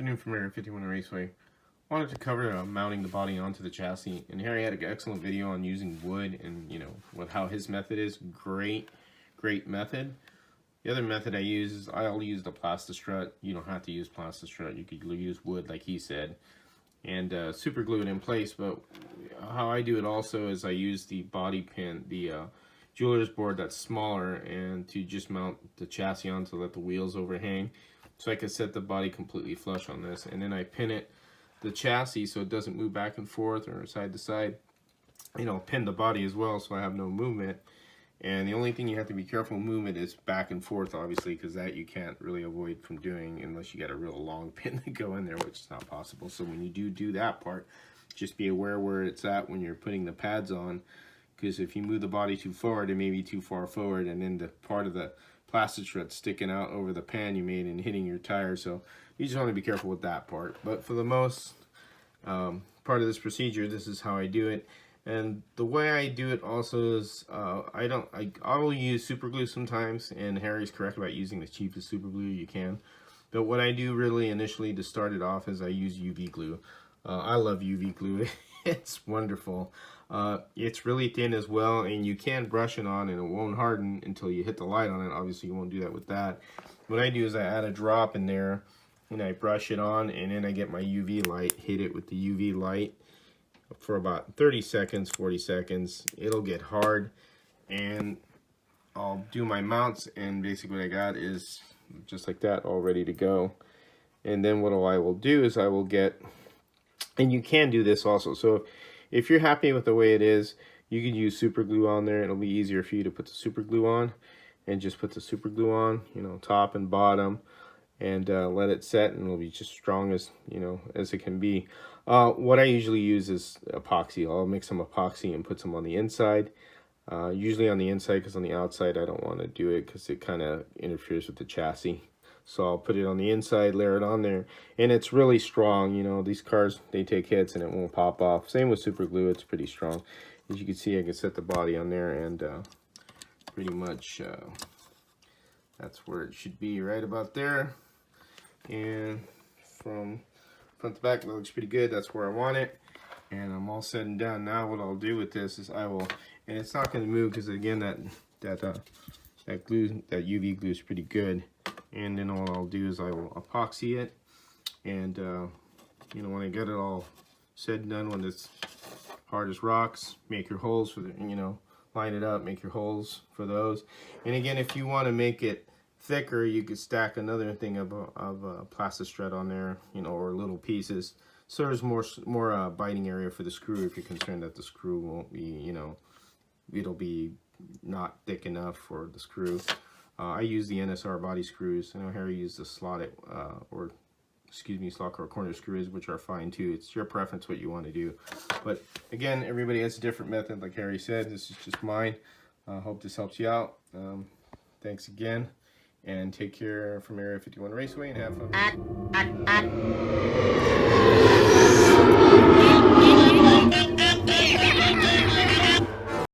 afternoon from Area 51 Raceway. Wanted to cover mounting the body onto the chassis, and Harry had an excellent video on using wood and what how his method is. Great method. The other method I use is I'll use the Plastistrut. You don't have to use Plastistrut. You could use wood like he said, and super glue it in place. But how I do it also is I use the body pin, the jeweler's board that's smaller, and to just mount the chassis on to let the wheels overhang. So I can set the body completely flush on this, and then I pin the chassis so it doesn't move back and forth or side to side. Pin the body as well so I have no movement. And the only thing you have to be careful movement is back and forth, obviously, because that you can't really avoid from doing unless you got a real long pin to go in there, which is not possible. So when you do that part, just be aware where it's at when you're putting the pads on, because if you move the body too forward, it may be too far forward, and then the part of the Plastistrut sticking out over the pan you made and hitting your tire. So you just want to be careful with that part. But for the most part of this procedure, this is how I do it. And the way I do it also is I will use super glue sometimes, and Harry's correct about using the cheapest super glue you can. But what I do really initially to start it off is I use UV glue. I love UV glue. It's wonderful. It's really thin as well, and you can brush it on and it won't harden until you hit the light on it. Obviously you won't do that with that. What I do is I add a drop in there and I brush it on, and then I get my UV light, hit it with the UV light for about 30 seconds, 40 seconds. It'll get hard, and I'll do my mounts, and basically what I got is just like that, all ready to go. And then what I will do is I will get, and you can do this also, so if you're happy with the way it is, you can use super glue on there. It'll be easier for you to put the super glue on, and just put the super glue on, top and bottom, and let it set, and it'll be just strong as as it can be. What I usually use is epoxy. I'll mix some epoxy and put some on the inside, usually on the inside, because on the outside I don't want to do it because it kind of interferes with the chassis. So I'll put it on the inside, layer it on there, and it's really strong. These cars, they take hits and it won't pop off. Same with super glue, it's pretty strong. As you can see, I can set the body on there, and pretty much that's where it should be, right about there. And from front to back, it looks pretty good. That's where I want it, and I'm all set and done. Now what I'll do with this is I will, and it's not going to move because again that glue, that UV glue is pretty good. And then all I'll do is I will epoxy it, and when I get it all said and done, when it's hard as rocks, make your holes for the, line it up, make your holes for those. And again, if you want to make it thicker, you could stack another thing of Plastistrut on there, or little pieces, so there's more biting area for the screw if you're concerned that the screw won't be, it'll be not thick enough for the screw. I use the NSR body screws. I know Harry used the slot car corner screws, which are fine too. It's your preference what you want to do. But again, everybody has a different method, like Harry said. This is just mine. Hope this helps you out. Thanks again, and take care from Area 51 Raceway, and have fun.